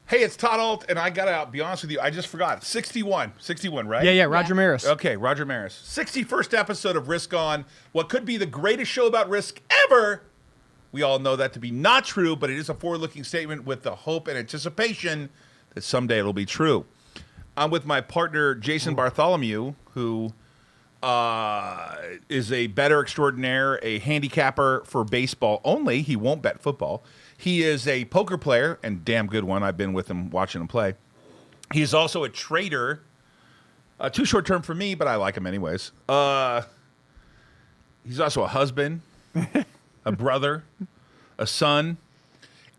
Hey, it's Todd Alt, and I got to be honest with you. I just forgot. 61, right? Yeah, Roger Maris. Okay, Roger Maris. 61st episode of Risk On. What could be the greatest show about risk ever. We all know that to be not true, but it is a forward-looking statement with the hope and anticipation that someday it'll be true. I'm with my partner, Jason Bartholomew, who is a bettor extraordinaire, a handicapper for baseball only. He won't bet football. He is a poker player, and damn good one. I've been with him, watching him play. He's also a trader. Too short term for me, but I like him anyways. He's also a husband, a brother, a son,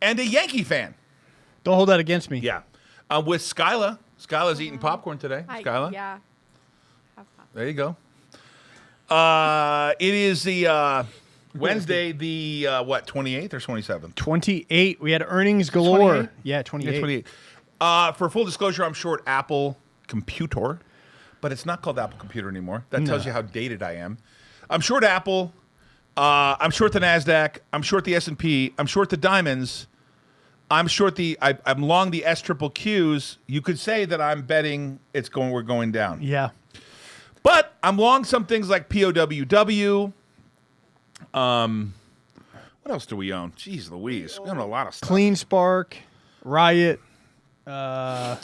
and a Yankee fan. Don't hold that against me. Yeah. With Skyla. Skyla's eating popcorn today. Skyla? Yeah. There you go. It is the Wednesday, the 28th or 27th? 28. We had earnings galore. 28? Yeah, 28. Yeah, 28. For full disclosure, I'm short Apple Computer, but it's not called Apple Computer anymore. That tells you how dated I am. I'm short Apple. I'm short the NASDAQ. I'm short the S&P. I'm short the diamonds. I'm short I'm long the SQQs. You could say that I'm betting we're going down. Yeah. But I'm long some things like POWW. What else do we own? Jeez Louise. We own a lot of stuff. Clean Spark, Riot, NVOS.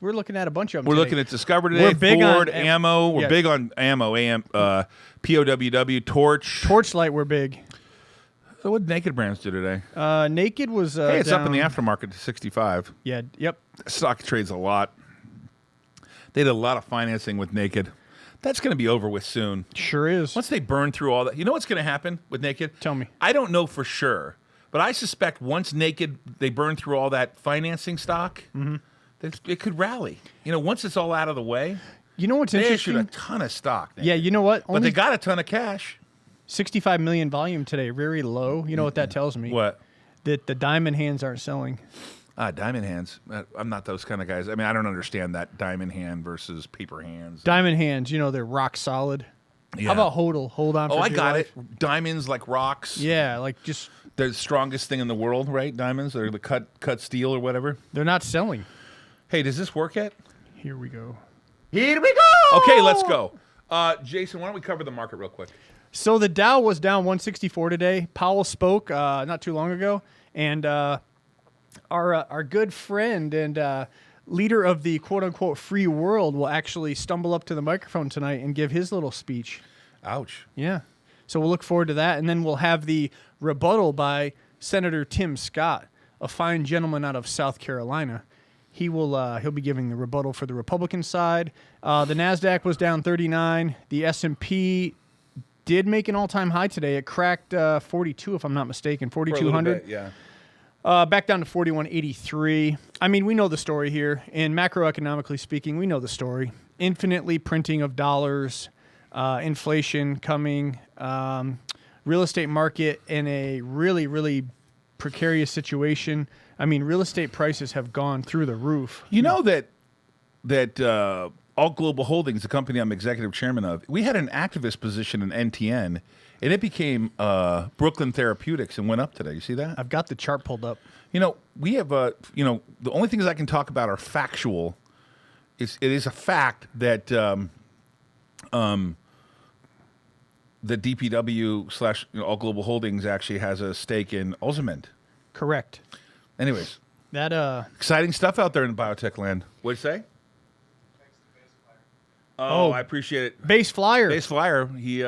We're looking at a bunch of them. We're today. looking at Discover today. We're big Ford, on ammo. We're yeah. big on ammo. POWW, Torch. Torchlight. We're big. So what did Naked Brands do today? Naked was. Hey, it's down. up in the aftermarket to 65. Yeah. Yep. Stock trades a lot. They did a lot of financing with Naked. That's going to be over with soon. Sure is. Once they burn through all that, you know what's going to happen with Naked? Tell me. I don't know for sure, but I suspect once Naked, they burn through all that financing stock, it could rally. You know, once it's all out of the way, You know what's they interesting? issued a ton of stock. Naked. Yeah. You know what? But Only they got a ton of cash. 65 million volume today. Very low. You know what that tells me? What? That the diamond hands aren't selling. Diamond hands. I'm not those kind of guys. I mean, I don't understand that diamond hand versus paper hands. Diamond hands. You know they're rock solid. Yeah. How about hodl? Hold on. Oh, for I dear got life? it. Diamonds like rocks. Yeah, like just They're the strongest thing in the world, right? Diamonds. They're the cut steel or whatever. they're not selling. Hey, does this work yet? Here we go. Here we go. Okay, let's go. Jason, why don't we cover the market real quick? So the Dow was down 164 today. Powell spoke not too long ago, and our good friend and leader of the quote-unquote free world will actually stumble up to the microphone tonight and give his little speech. Ouch. Yeah. So we'll look forward to that, and then we'll have the rebuttal by Senator Tim Scott, a fine gentleman out of South Carolina. He'll be giving the rebuttal for the Republican side. The Nasdaq was down 39. The S&P did make an all-time high today. It cracked 42, if I'm not mistaken, 4,200. Yeah. Back down to 4183. I mean, we know the story here. And macroeconomically speaking, we know the story. Infinitely printing of dollars, inflation coming, real estate market in a really, really precarious situation. I mean, real estate prices have gone through the roof. You know that Alt Global Holdings, the company I'm executive chairman of, we had an activist position in NTN, and it became Brooklyn Therapeutics and went up today. You see that? I've got the chart pulled up. You know, we have the only things I can talk about are factual. It is a fact that the DPW / Alt Global Holdings actually has a stake in Ulzament. Correct. Anyways, That exciting stuff out there in biotech land. What'd you say? Oh, I appreciate it. base flyer. Base Flyer, he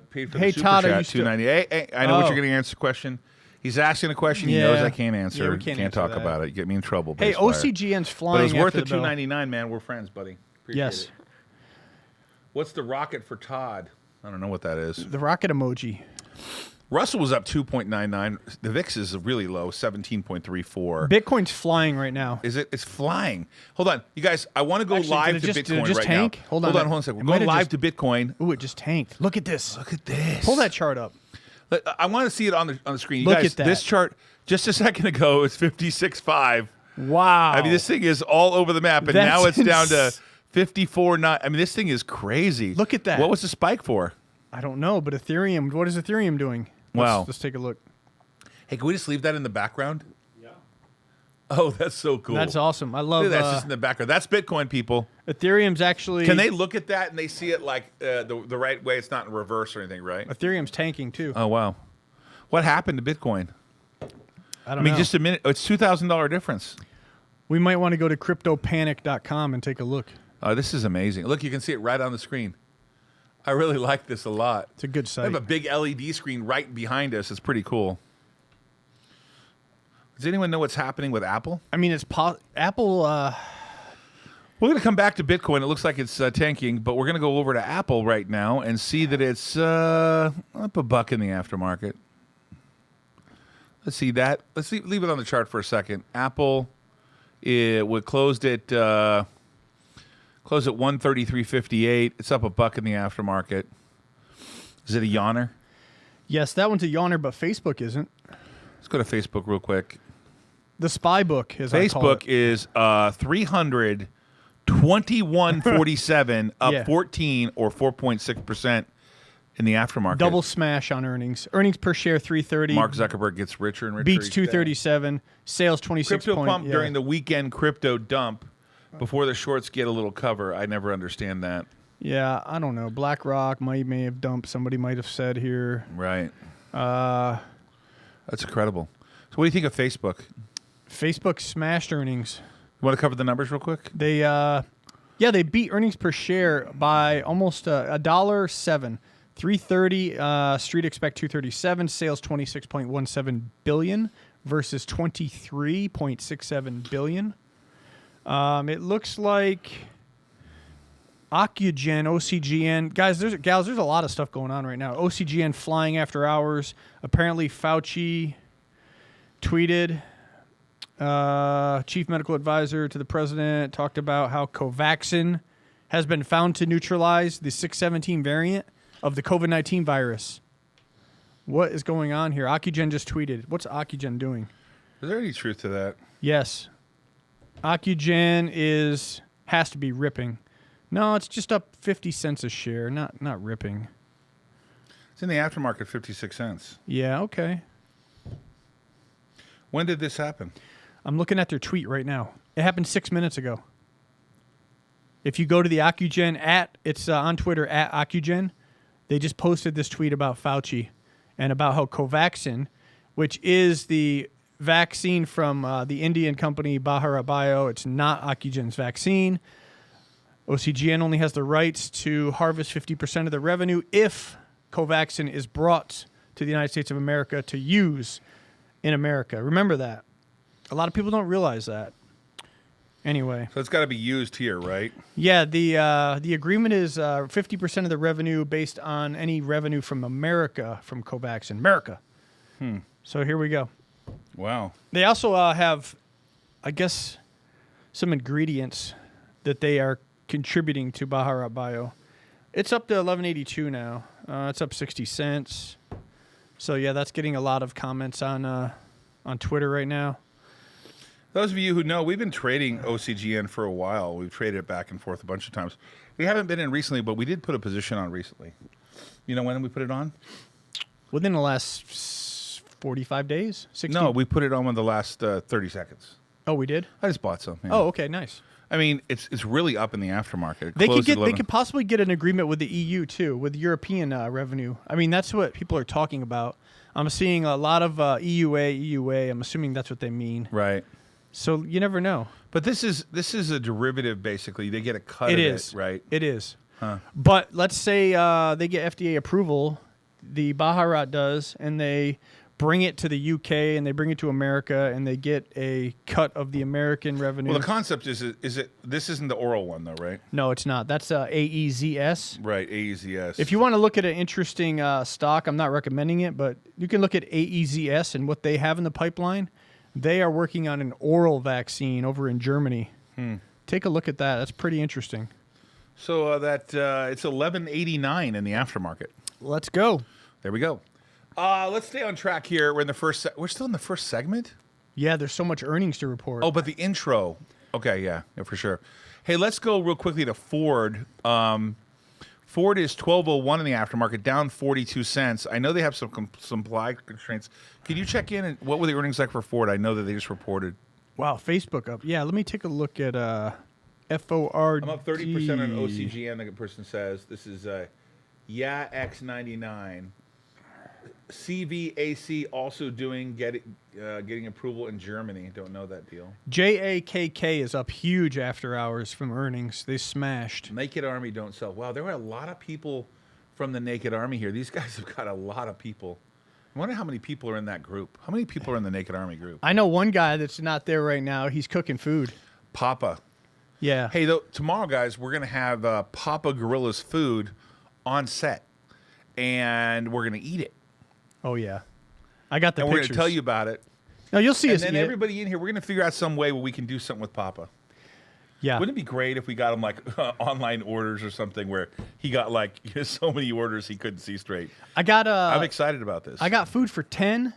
paid for Hey, the super Todd, are chat, you still- $2.98. Hey, I know what Oh. you're going to answer the question. He's asking a question. He Yeah. knows I can't answer. Yeah, we can't answer talk that. about it. Get me in trouble. Hey, Base Flyer. OCGN's But flying it was worth after the the bell. $2.99, man. We're friends, buddy. Appreciate Yes. it. What's the rocket for Todd? I don't know what that is. The rocket emoji. Russell was up 2.99. The VIX is really low, 17.34. Bitcoin's flying right now. Is it? It's flying. Hold on, you guys. I want to go Actually, live did to it just- Bitcoin did it just right tank? now. Hold on. Hold on a second. It We're might going have live just- to Bitcoin. Ooh, it just tanked. Look at this. Look at this. Pull that chart up. I want to see it on the screen. You Look guys, at that. this chart just a second ago is 56.5. Wow. I mean, this thing is all over the map, and That's now it's down to ins- 54.9. I mean, this thing is crazy. Look at that. What was the spike for? I don't know, but Ethereum, what is Ethereum doing? Wow. Let's take a look. Hey, can we just leave that in the background? Yeah. Oh, that's so cool. That's awesome. I love Look at that, just in the background. That's Bitcoin, people. Ethereum's actually. Can they look at that and they see it like the right way? It's not in reverse or anything, right? Ethereum's tanking too. Oh, wow. What happened to Bitcoin? I don't I mean, know. just a minute. It's $2,000 difference. We might want to go to cryptopanic.com and take a look. Oh, this is amazing. Look, you can see it right on the screen. I really like this a lot. It's a good I site. have a big LED screen right behind us. It's pretty cool. Does anyone know what's happening with Apple? I mean, it's Apple. We're going to come back to Bitcoin. It looks like it's tanking, but we're going to go over to Apple right now and see that it's up $1 in the aftermarket. Let's see that. Let's leave it on the chart for a second. Apple, closed at 133.58. It's up $1 in the aftermarket. Is it a yawner? Yes, that one's a yawner, but Facebook isn't. Let's go to Facebook real quick. The spy book is Facebook is 321.47, up Yeah. 14 or 4.6% in the aftermarket. double smash on earnings. Earnings per share 330. Mark Zuckerberg gets richer and richer. beats each day. 237. Sales 26. Crypto pump during the weekend crypto dump before the shorts get a little cover. I never understand that. Yeah, I don't know. BlackRock may have dumped. Somebody might have said here. Right. Uh, That's incredible. So what do you think of Facebook? Facebook smashed earnings. You want to cover the numbers real quick? They they beat earnings per share by almost $1.07. 330. Street expect 237. Sales 26.17 billion versus 23.67 billion. It looks like Ocugen, OCGN, guys, there's a lot of stuff going on right now. OCGN flying after hours. Apparently, Fauci tweeted. Chief medical advisor to the president talked about how Covaxin has been found to neutralize the 617 variant of the COVID-19 virus. What is going on here? Ocugen just tweeted. What's Ocugen doing? Is there any truth to that? Yes. Ocugen has to be ripping. No, it's just up 50 cents a share, not ripping. It's in the aftermarket, 56 cents. Yeah, okay. When did this happen? I'm looking at their tweet right now. It happened 6 minutes ago. If you go to the Ocugen it's on Twitter at Ocugen, they just posted this tweet about Fauci and about how Covaxin, which is the vaccine from the Indian company Bharat Bio, it's not Ocugen's vaccine. OCGN only has the rights to harvest 50% of the revenue if Covaxin is brought to the United States of America to use in America. Remember that. A lot of people don't realize that. Anyway. So it's got to be used here, right? Yeah, the agreement is 50% of the revenue based on any revenue from America from Covaxin. America. So here we go. Wow. They also have, I guess, some ingredients that they are contributing to Bharat Bio. It's up to $11.82 now. It's up 60 cents. So yeah, that's getting a lot of comments on Twitter right now. Those of you who know, we've been trading OCGN for a while. We've traded it back and forth a bunch of times. We haven't been in recently, but we did put a position on recently. You know when we put it on? Within the last 45 days? 60? No, we put it on in the last 30 seconds. Oh, we did? I just bought some. Yeah. Oh, okay, nice. I mean, it's really up in the aftermarket. It They closed at they 11. could possibly get an agreement with the EU too, with European revenue. I mean, that's what people are talking about. I'm seeing a lot of EUA. I'm assuming that's what they mean. Right. So you never know. But this is a derivative, basically. They get a cut It of is. it, right? It is. Huh. But let's say they get FDA approval, the Bharat does, and they bring it to the UK and they bring it to America and they get a cut of the American revenue. Well, the concept is this isn't the oral one, though, right? No, it's not. That's AEZS. Right, AEZS. If you want to look at an interesting stock, I'm not recommending it, but you can look at AEZS and what they have in the pipeline. They are working on an oral vaccine over in Germany. Take a look at that. That's pretty interesting. So it's $11.89 in the aftermarket. Let's go. There we go. Let's stay on track here. We're in the first. We're still in the first segment. Yeah, there's so much earnings to report. Oh, but the intro. Okay, yeah, for sure. Hey, let's go real quickly to Ford. Ford is $12.01 in the aftermarket, down 42 cents. I know they have some supply constraints. Can you check in? And what were the earnings like for Ford? I know that they just reported. Wow, Facebook up. Yeah, let me take a look at FORD. I'm up 30% on OCGN. The person says this is Yeah X99. CVAC also getting approval in Germany. Don't know that deal. JAKK is up huge after hours from earnings. They smashed. Naked Army don't sell. Wow, there were a lot of people from the Naked Army here. These guys have got a lot of people. I wonder how many people are in that group. How many people are in the Naked Army group? I know one guy that's not there right now. He's cooking food. Papa. Yeah. Hey, tomorrow, guys, we're going to have Papa Gorilla's food on set, and we're going to eat it. Oh, yeah. I got the And pictures. we're going to tell you about it. No, you'll see And us then eat it. everybody in here, we're going to figure out some way where we can do something with Papa. Yeah. Wouldn't it be great if we got him like online orders or something where he got like so many orders he couldn't see straight? I got I'm excited about this. I got food for 10,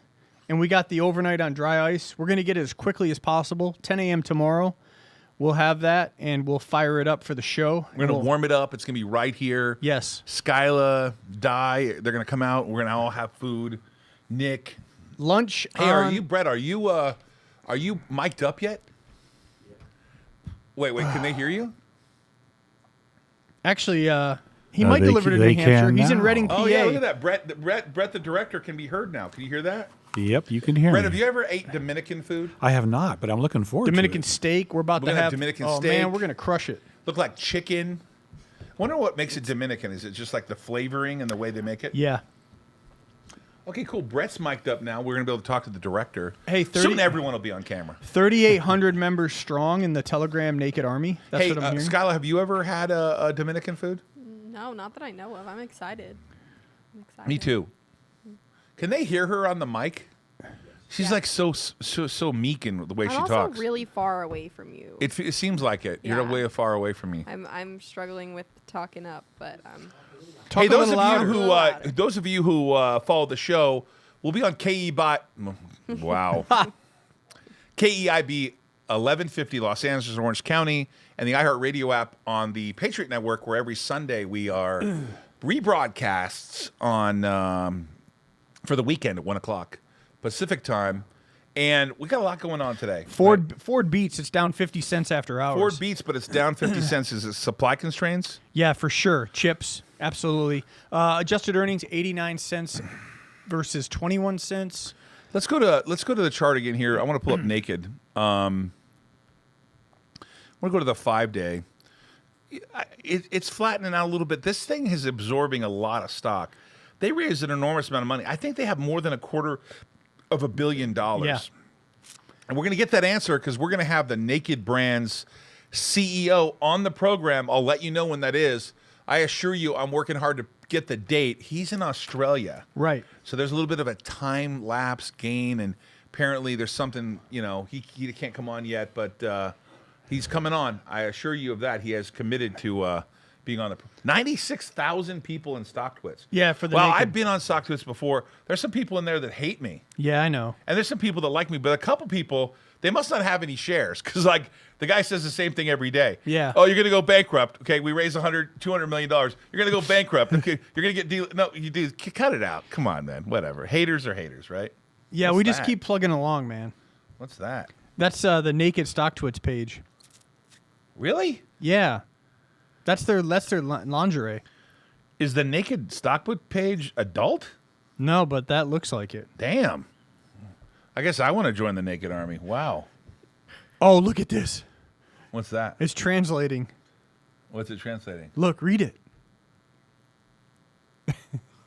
and we got the overnight on dry ice. We're going to get it as quickly as possible. 10 a.m. tomorrow. We'll have that, and we'll fire it up for the show. We're going to warm it up. It's going to be right here. Yes. Skyla, Di, they're going to come out. We're going to all have food. Nick. Lunch. Hey, are you, Brett, are you mic'd up yet? Wait, can they hear you? Actually, he might deliver to New they Hampshire. can He's in now. Reading, PA. Oh, yeah, look at that. Brett, the director, can be heard now. Can you hear that? Yep, you can hear Brett, me. have you ever ate Dominican food? I have not, but I'm looking forward Dominican to it. steak. We're about We're to gonna have have Dominican oh, steak. man, we're going to crush it. Look like chicken. Wonder what makes it Dominican. Is it just like the flavoring and the way they make it? Yeah. Okay, cool. Brett's mic'd up now. We're going to be able to talk to the director. Hey, soon everyone will be on camera. 3,800 members strong in the Telegram Naked Army. That's Hey, what I'm hearing. Skyla, have you ever had a Dominican food? No, not that I know of. I'm excited. I'm excited. Me too. Can they hear her on the mic? She's Yeah. like so meek in the way I'm she also talks. really far away from you. It seems like it. You're Yeah. way far away from me. I'm struggling with talking up, but Talk Hey, a those little of you louder. who Louder. those of you who follow the show, we'll be on Wow. KEIB 1150 Los Angeles, Orange County, and the iHeartRadio app on the Patriot Network, where every Sunday we are rebroadcasts on for the weekend at 1 o'clock Pacific time. And we got a lot going on today. Ford Beats, it's down 50 cents after hours. Ford beats, but it's down 50 cents. Is it supply constraints? Yeah, for sure. Chips, absolutely. Adjusted earnings, 89 cents versus 21 cents. Let's go to the chart again here. I want to pull up Naked. I want to go to the 5-day. It's flattening out a little bit. This thing is absorbing a lot of stock. They raised an enormous amount of money. I think they have more than $250 million. Yeah. And we're going to get that answer because we're going to have the Naked Brands CEO on the program. I'll let you know when that is. I assure you, I'm working hard to get the date. He's in Australia. Right. So there's a little bit of a time lapse gain, and apparently there's something, he can't come on yet, but he's coming on. I assure you of that. He has committed to being on the 96,000 people in StockTwits. Yeah, for the Well, Naked. I've been on StockTwits before. There's some people in there that hate me, Yeah, I know. and there's some people that like me, but a couple people, they must not have any shares because like the guy says the same thing every day. Yeah. Oh, you're going to go bankrupt. Okay, we raised $200 million. You're going to go bankrupt. Okay, you're going to get no, you do cut it out. Come on, man. Whatever. Haters are haters, right? Yeah, What's we just that? keep plugging along, man. What's that? That's the Naked StockTwits page. Really? Yeah. That's their lingerie. Is the Naked StockTwits page adult? No, but that looks like it. Damn. I guess I want to join the Naked Army. Wow. Oh, look at this. What's that? It's translating. What's it translating? Look, read it.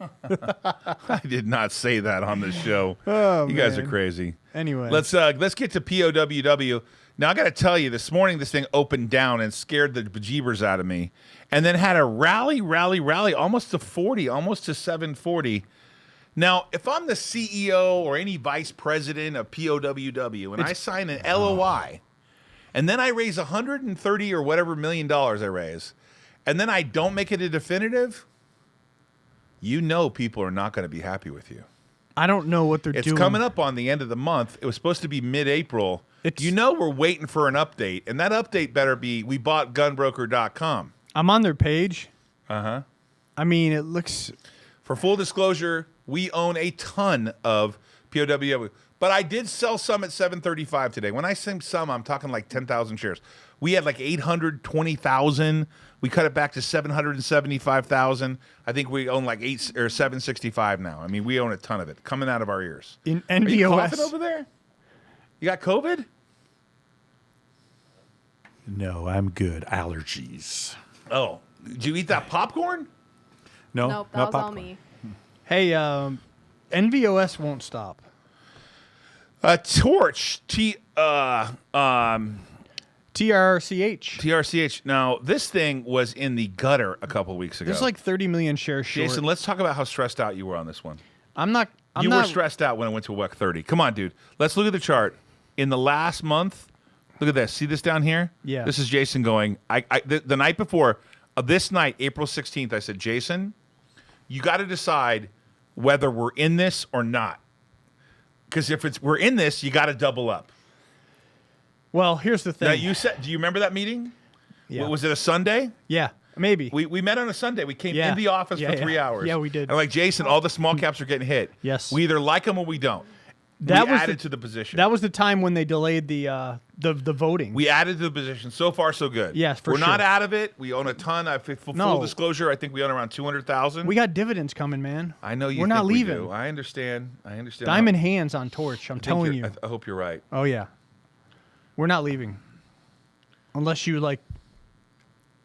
I did not say that on the show. Oh, you guys are man. crazy. Anyway. Let's get to POWW. Now I got to tell you, this morning this thing opened down and scared the bejeebers out of me, and then had a rally, almost to 40, almost to 740. Now, if I'm the CEO or any vice president of POWW, and I sign an LOI, and then I raise 130 or whatever $1 million I raise, and then I don't make it a definitive, people are not going to be happy with you. I don't know what they're It's doing. coming up on the end of the month. It was supposed to be mid-April. It's- We're waiting for an update, and that update better be we bought gunbroker.com. I'm on their page. Uh-huh. I mean, it looks... For full disclosure, we own a ton of POWW. But I did sell some at 735 today. When I say some, I'm talking like 10,000 shares. We had like 820,000. We cut it back to 775,000. I think we own like 765 now. I mean, we own a ton of it coming out of our ears. In Are you NVOS. coughing over there? You got COVID? No, I'm good. Allergies. Oh, did you eat that popcorn? No, Nope, that no was all popcorn. me. Hey, NVOS won't stop. Torch. TRCH. TRCH. Now, this thing was in the gutter a couple weeks ago. There's like 30 million shares short. Jason, let's talk about how stressed out you were on this one. I'm not. You were stressed out when it went to WEC 30. Come on, dude. Let's look at the chart. In the last month, look at this. See this down here? Yeah. This is Jason going. The night before, this night, April 16th, I said, Jason, you got to decide whether we're in this or not. Because if we're in this, you got to double up. Well, here's the thing. Now, you said, do you remember that meeting? Yeah. Was it a Sunday? Yeah, maybe. We met on a Sunday. We came Yeah. in the office Yeah, for yeah. 3 hours. Yeah, we did. And like, Jason, all the small caps are getting hit. Yes. We either like them or we don't. That we was added the- to the position. That was the time when they delayed the voting. We added to the position. So far, so good. Yes, for We're not sure. out of it. We own a ton. Full No. disclosure, I think we own around 200,000. We got dividends coming, man. I know you. We're think not we leaving. do. I understand. Diamond hands on Torch. I'm telling you. I hope you're right. Oh yeah, we're not leaving, unless you like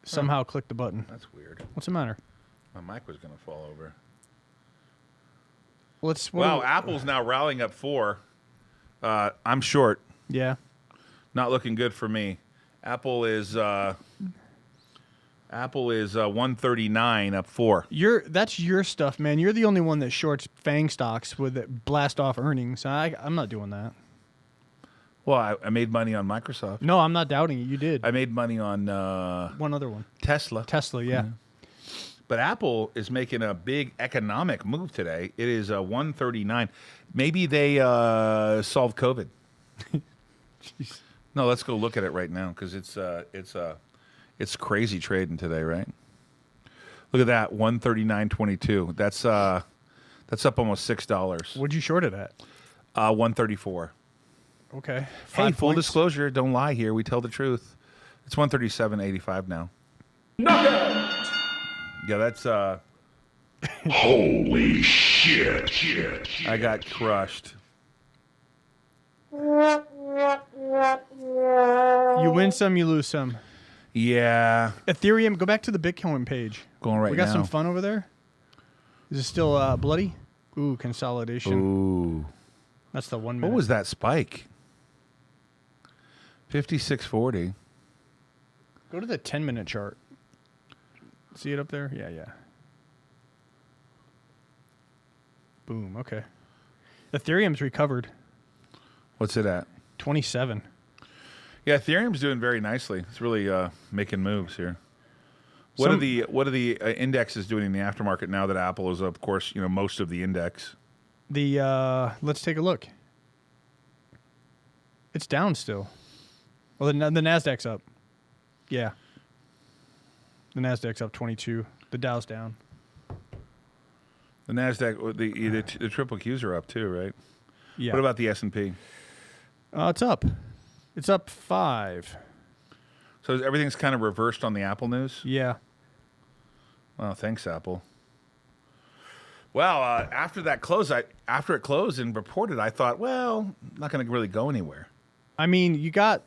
somehow click the button. That's weird. What's the matter? My mic was going to fall over. Let's. Wow, Apple's now rallying up 4. I'm short. Yeah. Not looking good for me. Apple is 139 up 4. That's your stuff, man. You're the only one that shorts FANG stocks with it blast off earnings. I'm not doing that. Well, I made money on Microsoft. No, I'm not doubting it. You did. I made money on One other one. Tesla. Tesla, yeah. But Apple is making a big economic move today. It is 139. Maybe they solved COVID. No, let's go look at it right now because it's crazy trading today, right? Look at that, 139.22. That's up almost $6. What'd you short it at? 134. Okay. Hey, 5 full points. disclosure, don't lie here. We tell the truth. It's 137.85 now. Yeah, that's Holy shit. I got crushed. You win some, you lose some. Yeah, Ethereum, go back to the Bitcoin page. going right We got now. some fun over there. Is it still bloody? Ooh, consolidation. Ooh. That's the 1 What minute. was that spike? 56.40. Go to the 10-minute chart. See it up there? Yeah, yeah. Boom. Okay. Ethereum's recovered. What's it at? 27. Yeah, Ethereum's doing very nicely. It's really making moves here. What are the indexes doing in the aftermarket now that Apple is, of course, most of the index? Let's take a look. It's down still. Well, the Nasdaq's up. Yeah. The Nasdaq's up 22. The Dow's down. The Nasdaq, the triple Qs are up too, right? Yeah. What about the S&P? It's up. It's up 5. So everything's kind of reversed on the Apple news. Yeah. Well, thanks, Apple. Well, after that close, after it closed and reported, I thought, well, not going to really go anywhere. I mean, you got.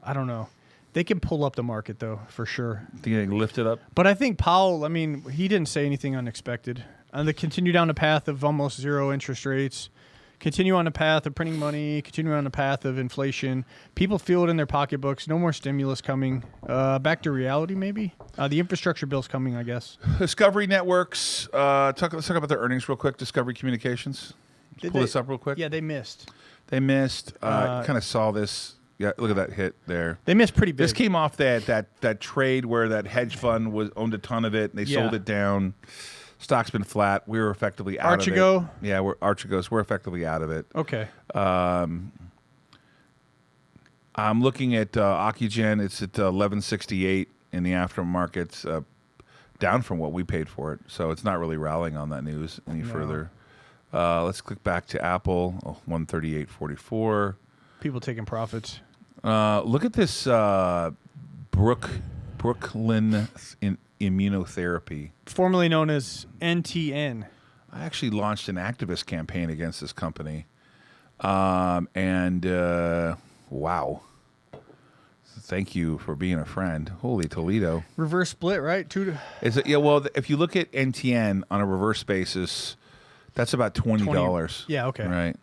I don't know. They can pull up the market though, for sure. Think they lift it up? But I think Powell. I mean, he didn't say anything unexpected. They continue down the path of almost zero interest rates. Continue on the path of printing money. Continue on the path of inflation. People feel it in their pocketbooks. No more stimulus coming. Back to reality, maybe. The infrastructure bill's coming, I guess. Discovery Networks. Let's talk about their earnings real quick. Discovery Communications. Did Pull they- this up real quick. Yeah, they missed. They missed. Kind of saw this. Yeah, look at that hit there. They missed pretty big. This came off that trade where that hedge fund owned a ton of it and they sold Yeah. it down. Stock's been flat. We were effectively out of Archegos? it. Yeah, Archegos. We're effectively out of it. Okay. I'm looking at Ocugen. It's at 1168 in the aftermarket, down from what we paid for it. So it's not really rallying on that news any further. Let's click back to Apple. Oh, 138.44. People taking profits. Look at this Brooklyn Immunotherapy. Formerly known as NTN. I actually launched an activist campaign against this company. Wow. Thank you for being a friend. Holy Toledo. Reverse split, right? Is it? Yeah, well, if you look at NTN on a reverse basis, that's about $20. Yeah, okay. Right.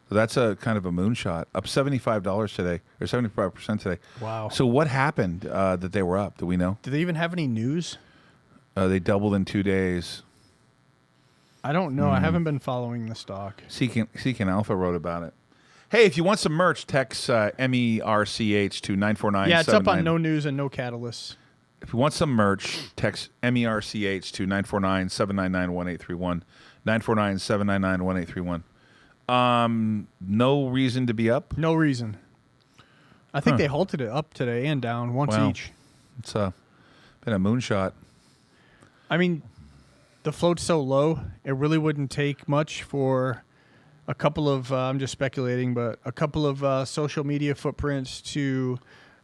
So that's a kind of a moonshot. Up $75 today, or 75% today. Wow. So what happened that they were up? Do we know? Do they even have any news? They doubled in 2 days. I don't know. I haven't been following the stock. Seeking Alpha wrote about it. Hey, if you want some merch, text MERCH to 949. Yeah, it's up on No News and No Catalysts. If you want some merch, text MERCH to 949-799-1831. 949-799-1831. No reason to be up. No reason. I think they halted it up today and down once Wow. each. It's been a moonshot. I mean, the float's so low, it really wouldn't take much for a couple of, I'm just speculating, but a couple of social media footprints to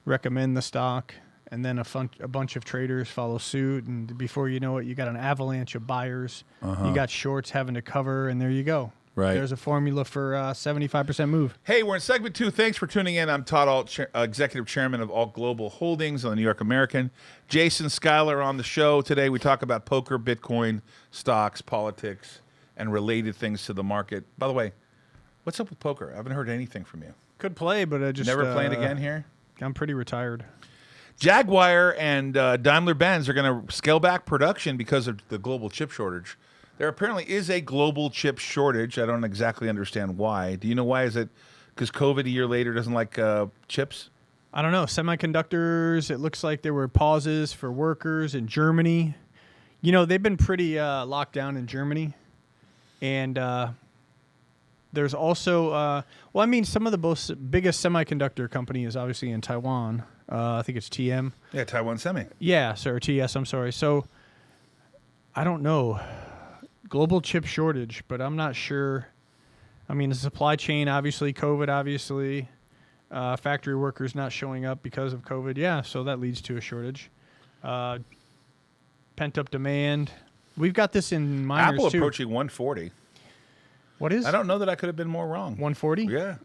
recommend the stock, and then a bunch of traders follow suit, and before you know it, you got an avalanche of buyers. You got shorts having to cover, and there you go. Right. There's a formula for 75% move. Hey, we're in segment 2. Thanks for tuning in. I'm Todd Alt, Executive Chairman of Alt Global Holdings on the New York American. Jason Schuyler on the show. Today we talk about poker, Bitcoin, stocks, politics, and related things to the market. By the way, what's up with poker? I haven't heard anything from you. Could play, but I just... Never playing again here? I'm pretty retired. Jaguar and Daimler-Benz are going to scale back production because of the global chip shortage. There apparently is a global chip shortage. I don't exactly understand why. Do you know why? Is it because COVID a year later doesn't like chips? I don't know. Semiconductors, it looks like there were pauses for workers in Germany. You know, they've been pretty locked down in Germany. And there's also, some of the biggest semiconductor company is obviously in Taiwan. I think it's TM. Yeah, Taiwan Semi. Yeah, sir, TS, I'm sorry. So, I don't know. Global chip shortage, but I'm not sure. I mean, the supply chain, obviously, COVID, obviously. Factory workers not showing up because of COVID. Yeah, so that leads to a shortage. Pent-up demand. We've got this in miners, Apple too. approaching 140. What is? I don't know that I could have been more wrong. 140? Yeah.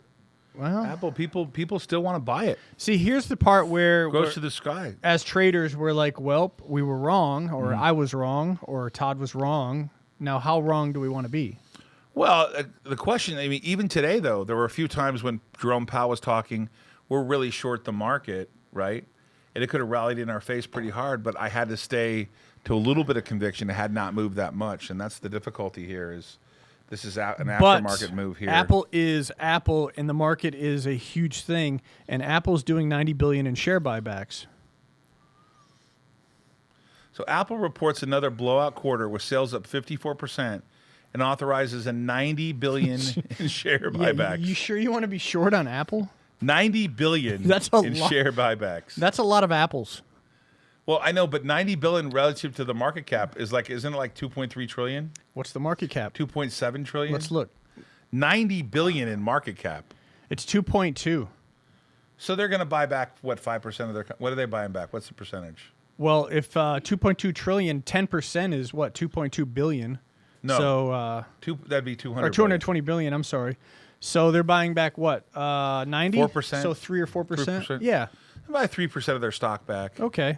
Well, Apple, people still want to buy it. see, here's the part where Goes to the sky. as traders, we're like, well, we were wrong, or I was wrong, or Todd was wrong. Now, how wrong do we want to be? Well, the question, I mean, even today, though, there were a few times when Jerome Powell was talking, we're really short the market, right? And it could have rallied in our face pretty hard, but I had to stay to a little bit of conviction. It had not moved that much, and that's the difficulty here is this is an aftermarket move here. Apple is Apple, and the market is a huge thing, and Apple's doing $90 billion in share buybacks. So Apple reports another blowout quarter with sales up 54% and authorizes a $90 billion in share buybacks. You sure you want to be short on Apple? $90 billion That's a in lot. share buybacks. That's a lot of apples. Well, I know, but $90 billion relative to the market cap is like, isn't it like 2.3 trillion? What's the market cap? 2.7 trillion? Let's look. 90 billion in market cap. It's 2.2. So they're going to buy back what 5% of their what are they buying back? What's the percentage? Well, if 2.2 trillion, 10% is what? 2.2 billion. No. So That'd be 200 or 220 billion, I'm sorry. So they're buying back what? 90? 4%. So 3 or 4%? 3%. Yeah. They buy 3% of their stock back. Okay.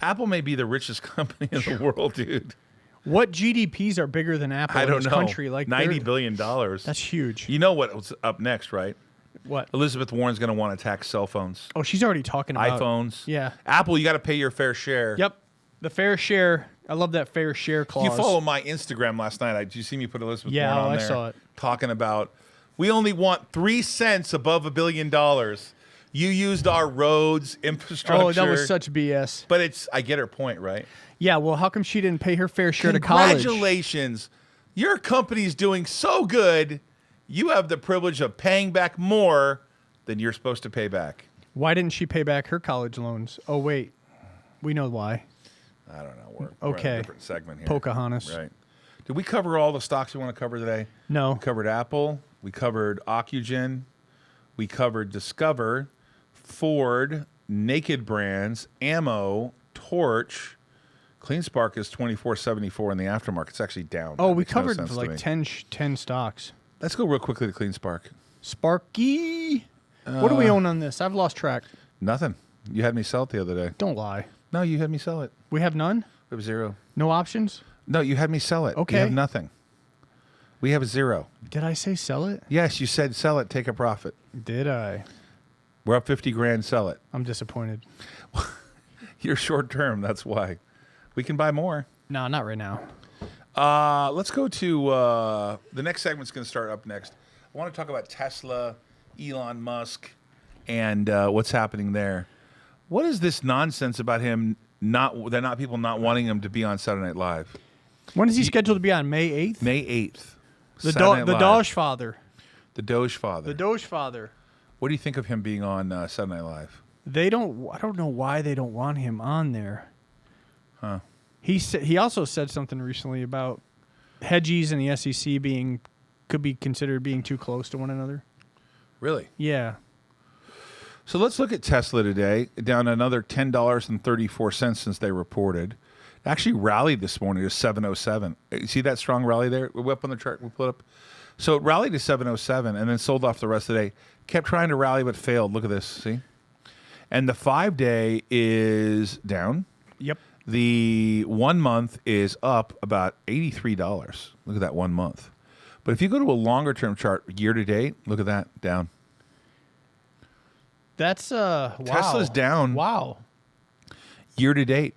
Apple may be the richest company in the world, dude. What GDPs are bigger than Apple I in don't this know. country? Like $90 billion. That's huge. You know what's up next, right? What? Elizabeth Warren's going to want to tax cell phones, Oh, she's already talking about iPhones. Yeah. Apple, you got to pay your fair share. Yep. The fair share. I love that fair share clause. You follow my Instagram last night. Did you see me put Elizabeth Yeah, Warren on I there? saw it. Talking about, we only want 3 cents above $1 billion. You used our roads, infrastructure. Oh, that was such BS. But I get her point, right? Yeah, well, how come she didn't pay her fair share to college? Congratulations. Your company's doing so good. You have the privilege of paying back more than you're supposed to pay back. Why didn't she pay back her college loans? Oh, wait. We know why. I don't know. We're in Okay. a different segment here. Pocahontas. Right. Did we cover all the stocks we want to cover today? No. We covered Apple. We covered Ocugen. We covered Discover, Ford, Naked Brands, Ammo, Torch. CleanSpark is 24.74 in the aftermarket. It's actually down. Oh, That we makes no covered sense to like me. 10 stocks. Let's go real quickly to CleanSpark. Sparky. What do we own on this? I've lost track. Nothing. You had me sell it the other day. Don't lie. No, you had me sell it. We have none? We have 0. No options? No, you had me sell it. Okay. We have nothing. We have 0. Did I say sell it? Yes, you said sell it, take a profit. Did I? We're up 50 grand, sell it. I'm disappointed. You're short term, that's why. We can buy more. No, not right now. Let's go to the next segment's going to start up next. I want to talk about Tesla, Elon Musk, and what's happening there. What is this nonsense about him people not wanting him to be on Saturday Night Live? When is he scheduled to be on? May 8th? May 8th. The Saturday Night Live. Doge Father. The Doge Father. The Doge Father. What do you think of him being on Saturday Night Live? I don't know why they don't want him on there. Huh. He also said something recently about hedgies and the SEC could be considered being too close to one another. Really? Yeah. So let's look at Tesla today, down another $10.34 since they reported. It actually rallied this morning to 707. You see that strong rally there? We're up on the chart. We put up. So it rallied to 707 and then sold off the rest of the day. Kept trying to rally but failed. Look at this. See? And the 5-day is down. Yep. The 1 month is up about $83. Look at that 1 month. But if you go to a longer term chart, year to date, look at that, down. That's wow. Tesla's down. Wow. Year to date,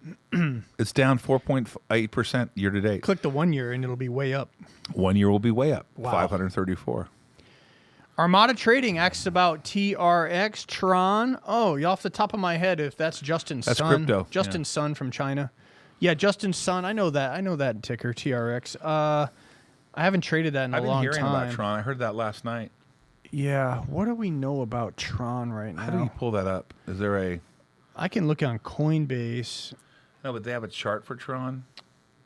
it's down 4.8% year to date. Click the 1 year and it'll be way up. 1 year will be way up, Wow. 534. Armada Trading asks about TRX Tron. Oh, off the top of my head, if that's Justin's That's son. crypto. Justin's son from China. Yeah, Justin's son. I know that ticker, TRX. I haven't traded that in a I've been long hearing time. about Tron. I heard that last night. Yeah, what do we know about Tron right now? How do you pull that up? Is there a... I can look on Coinbase. No, but they have a chart for Tron?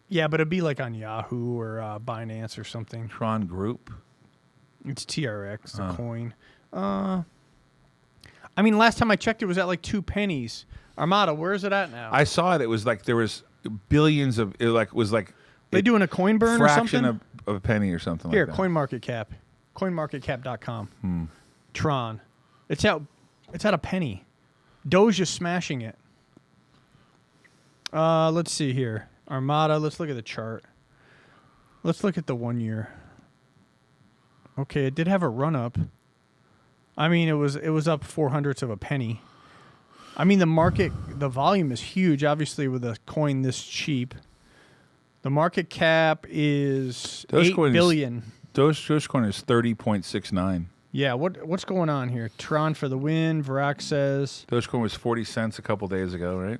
Yeah, but it'd be like on Yahoo or Binance or something. Tron Group? It's TRX, the coin. I mean, last time I checked, it was at like 2 pennies. Armada, where is it at now? I saw it. It was like there was billions of... It was like... They doing a coin burn or fraction something? of a penny or something Here, like that. CoinMarketCap. CoinMarketCap.com. Tron. It's at a penny. Doge is smashing it. Let's see here. Armada, let's look at the chart. Let's look at the 1 year. Okay, it did have a run up. I mean, it was up 0.04 of a penny. I mean, the volume is huge, obviously, with a coin this cheap. The market cap is $8 billion. Dogecoin is 30.69. Yeah, what's going on here? Tron for the win, Verac says. Dogecoin was 40 cents a couple days ago, right?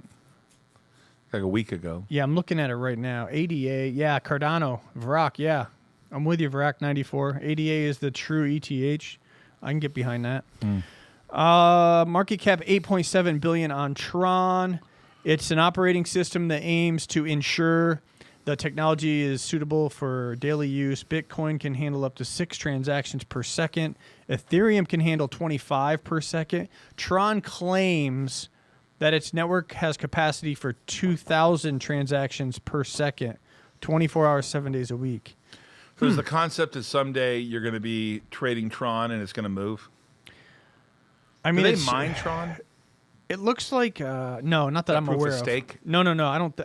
Like a week ago. Yeah, I'm looking at it right now. ADA, yeah, Cardano, Verac, yeah. I'm with you, Verac 94. ADA is the true ETH. I can get behind that. Market cap 8.7 billion on Tron. It's an operating system that aims to ensure the technology is suitable for daily use. Bitcoin can handle up to 6 transactions per second. Ethereum can handle 25 per second. Tron claims that its network has capacity for 2,000 transactions per second, 24 hours, 7 days a week. So is the concept that someday you're going to be trading Tron and it's going to move? I Do mean, they it's- mine Tron? It looks like no, not that I'm proof of aware of. stake? No.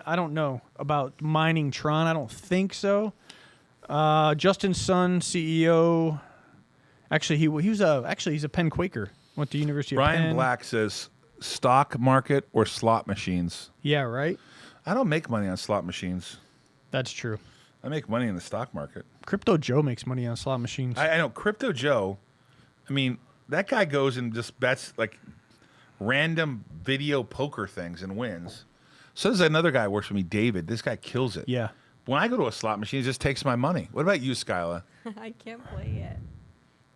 I don't know about mining Tron. I don't think so. Justin Sun, CEO. Actually, he's a Penn Quaker. Went to University of Brian Penn. Black says stock market or slot machines. Yeah, right. I don't make money on slot machines. That's true. I make money in the stock market. Crypto Joe makes money on slot machines. I know Crypto Joe. I mean, that guy goes and just bets like random video poker things and wins. So there's another guy who works for me, David. This guy kills it. Yeah. When I go to a slot machine, it just takes my money. What about you, Skyla? I can't play yet.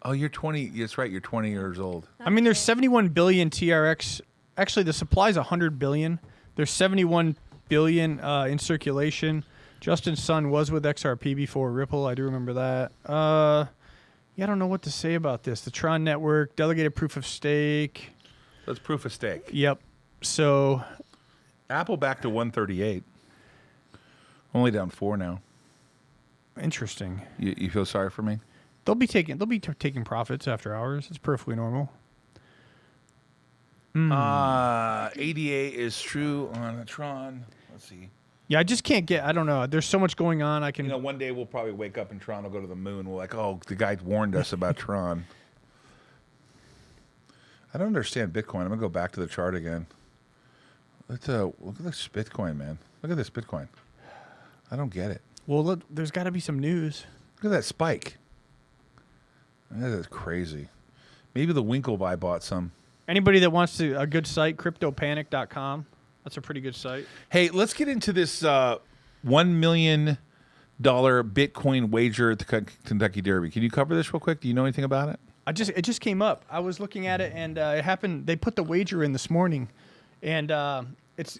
Oh, you're 20. That's right. You're 20 years old. I mean, there's 71 billion TRX. Actually, the supply is 100 billion. There's 71 billion in circulation. Justin Sun was with XRP before Ripple. I do remember that. Yeah, I don't know what to say about this. The Tron Network, delegated proof of stake. That's proof of stake. Yep. So Apple back to 138. Only down 4 now. interesting. You feel sorry for me? They'll be taking profits after hours. It's perfectly normal. ADA is true on a Tron. Let's see. Yeah, I just can't get. I don't know. There's so much going on. I can. You know, one day we'll probably wake up and Tron will go to the moon. We're like, oh, the guy warned us about Tron. I don't understand Bitcoin. I'm gonna go back to the chart again. Let's look at this Bitcoin, man. Look at this Bitcoin. I don't get it. Well, look, there's got to be some news. Look at that spike. That is crazy. Maybe the Winklevi bought some. Anybody that wants a good site, CryptoPanic.com. That's a pretty good site. Hey, let's get into this $1 million Bitcoin wager at the Kentucky Derby. Can you cover this real quick? Do you know anything about it? It just came up. I was looking at it, and it happened. They put the wager in this morning, and it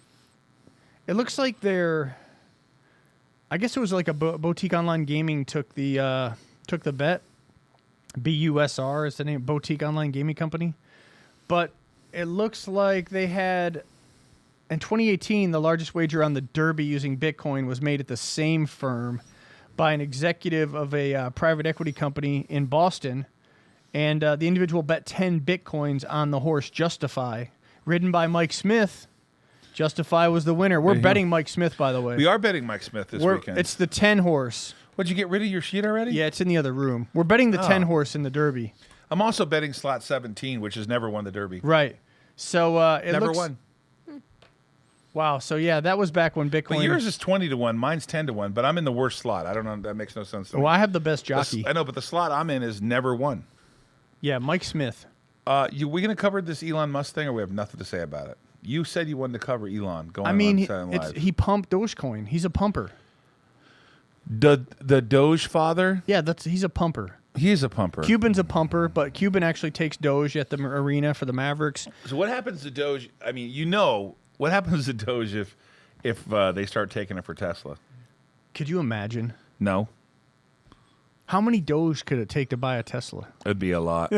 looks like they're. I guess it was like a Boutique Online Gaming took the bet. BUSR is the name, Boutique Online Gaming Company, but it looks like they had. In 2018, the largest wager on the Derby using Bitcoin was made at the same firm by an executive of a private equity company in Boston. And the individual bet 10 Bitcoins on the horse Justify, ridden by Mike Smith. Justify was the winner. We're betting Mike Smith, by the way. We are betting Mike Smith this weekend. It's the 10 horse. Would you get rid of your sheet already? Yeah, it's in the other room. We're betting the 10 horse in the Derby. I'm also betting slot 17, which has never won the Derby. Right. So it Never looks, won. Wow. So yeah, that was back when Bitcoin. But yours is 20 to 1. Mine's 10 to 1. But I'm in the worst slot. I don't know. That makes no sense to me. Well, I have the best jockey. I know, but the slot I'm in is never won. Yeah, Mike Smith. We going to cover this Elon Musk thing, or we have nothing to say about it? You said you wanted to cover Elon. Go on. I mean, on live. he pumped Dogecoin. He's a pumper. The Doge father. Yeah, he's a pumper. He is a pumper. Cuban's a pumper, but Cuban actually takes Doge at the arena for the Mavericks. So what happens to Doge? I mean, what happens to Doge if they start taking it for Tesla? Could you imagine? No, How many Doge could it take to buy a Tesla? it'd be a lot.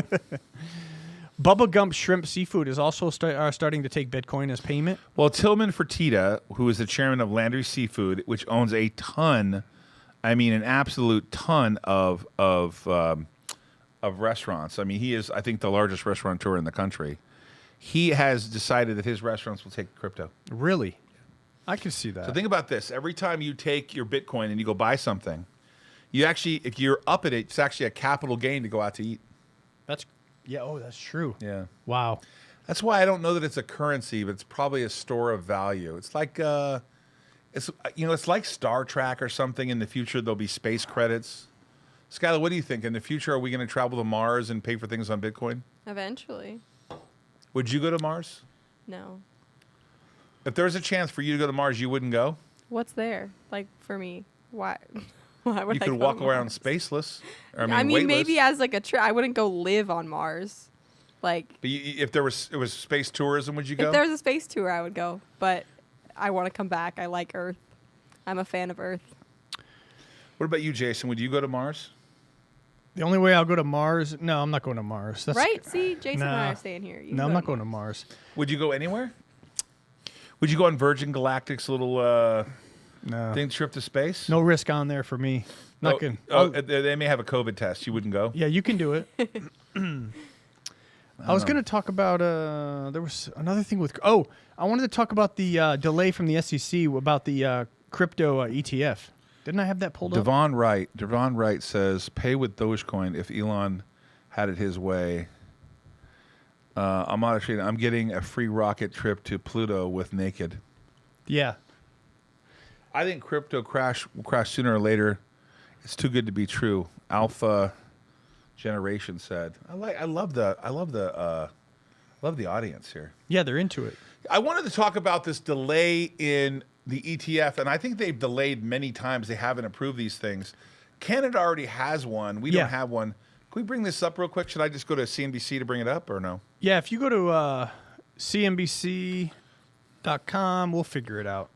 Bubba Gump Shrimp Seafood is also starting to take Bitcoin as payment. Well, Tillman Fertitta, who is the chairman of Landry Seafood, which owns a ton, an absolute ton of restaurants. I mean, he is, I think, the largest restaurateur in the country. He has decided that his restaurants will take crypto. Really? I can see that. So think about this. Every time you take your Bitcoin and you go buy something, you actually, if you're up at it, it's actually a capital gain to go out to eat. That's true. Yeah. Wow. That's why I don't know that it's a currency, but it's probably a store of value. It's like it's like Star Trek or something. In the future, there'll be space credits. Skylar, what do you think? In the future, are we going to travel to Mars and pay for things on Bitcoin? Eventually. Would you go to Mars? No. If there was a chance for you to go to Mars, you wouldn't go? What's there? Like, for me? Why? Why would You I could go walk to around Mars? spaceless. Or, Maybe weightless. as like a trip. I wouldn't go live on Mars. Like, But if it was space tourism, would you go? if there was a space tour, I would go. But I want to come back. I like Earth. I'm a fan of Earth. What about you, Jason? Would you go to Mars? The only way I'll go to Mars. No, I'm not going to Mars. That's, Right? See, Jason and I Nah. are staying here. You No, can I'm not going Mars. to Mars. Would you go anywhere? Would you go on Virgin Galactic's little No. thing trip to space? No risk on there for me. Not good. They may have a COVID test. You wouldn't go? Yeah, you can do it. I was going to talk about there was another thing with I wanted to talk about the delay from the SEC about the crypto ETF. Didn't I have that pulled up? Devon Wright says, pay with Dogecoin if Elon had it his way. I'm getting a free rocket trip to Pluto with Naked. Yeah. I think crypto will crash sooner or later. It's too good to be true. Alpha Generation said. I love the audience here. Yeah, they're into it. I wanted to talk about this delay in the ETF, and I think they've delayed many times. They haven't approved these things. Canada already has one. We Yeah. don't have one. Can we bring this up real quick? Should I just go to CNBC to bring it up or no? Yeah, if you go to CNBC.com, we'll figure it out.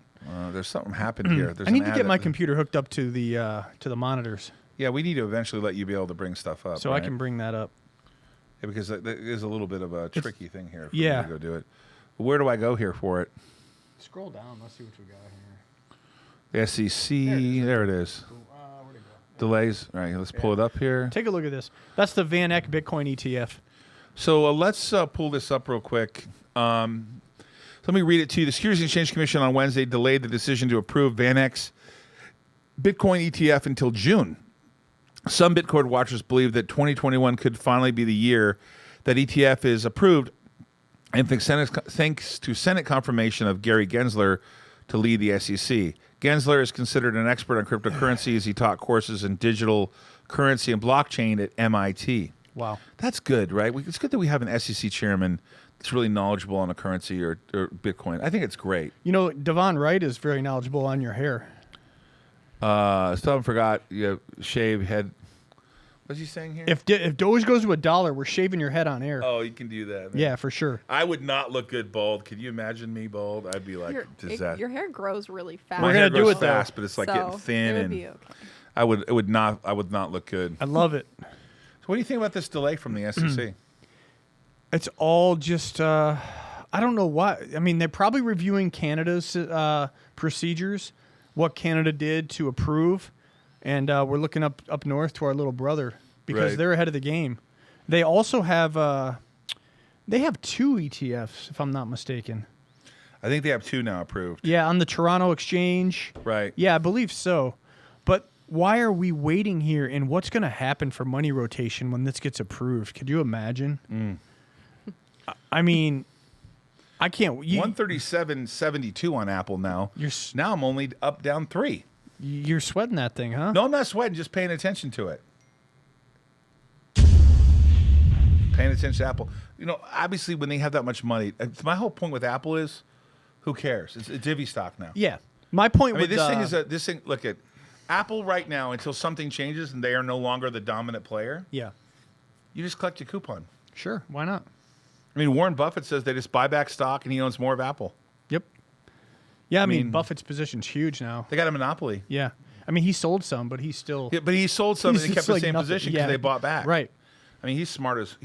There's something happened here. There's I need an to ad get my that- computer hooked up to the monitors Yeah, we need to eventually let you be able to bring stuff up. so right? I can bring that up. Yeah, because there is a little bit of a tricky thing here. For yeah. me to go do it. Where do I go here for it? Scroll down. Let's see what we got The here. SEC. There it is. Where'd it go? Delays. All right, let's pull it up here. Take a look at this. That's the Van Eck Bitcoin ETF. So let's pull this up real quick. Let me read it to you. The Securities and Exchange Commission on Wednesday delayed the decision to approve VanEck's Bitcoin ETF until June. Some Bitcoin watchers believe that 2021 could finally be the year that ETF is approved, and thanks to Senate confirmation of Gary Gensler to lead the SEC. Gensler is considered an expert on cryptocurrencies. He taught courses in digital currency and blockchain at MIT. Wow. That's good, right? It's good that we have an SEC chairman that's really knowledgeable on a currency or Bitcoin. I think it's great. You know, Devon Wright is very knowledgeable on your hair. Still forgot. Shave head. What's he saying here? If Doge goes to $1, we're shaving your head on air. Oh, you can do that. Man. Yeah, for sure. I would not look good bald. Could you imagine me bald? I'd be like, Your hair grows really fast. My We're hair gonna do grows it, though. fast, but it's like so getting thin, it would and be okay. I would not look good. I love it. So what do you think about this delay from the SEC? It's all just, I don't know why. I mean, they're probably reviewing Canada's procedures, what Canada did to approve. And we're looking up north to our little brother because Right. they're ahead of the game. They also have, they have 2 ETFs, if I'm not mistaken. I think they have 2 now approved. Yeah, on the Toronto Exchange. Right. Yeah, I believe so. But why are we waiting here? And what's going to happen for money rotation when this gets approved? Could you imagine? I mean, I can't. 137.72 on Apple now. Now I'm only down 3. You're sweating that thing, huh? No, I'm not sweating. Just paying attention to it. Paying attention to Apple. You know, obviously, when they have that much money, my whole point with Apple is, who cares? It's a divvy stock now. Yeah. My point I mean, with this thing. Look at Apple right now. Until something changes and they are no longer the dominant player, yeah, you just collect your coupon. sure. Why not? I mean, Warren Buffett says they just buy back stock and he owns more of Apple. Yep. Yeah, I mean, mean- Buffett's position's huge now. They got a monopoly. Yeah. I mean, he sold some, but he's still. Yeah, but he sold some and he He's kept just the like same nothing. position because Yeah. they bought back. Right. I mean, he's smart as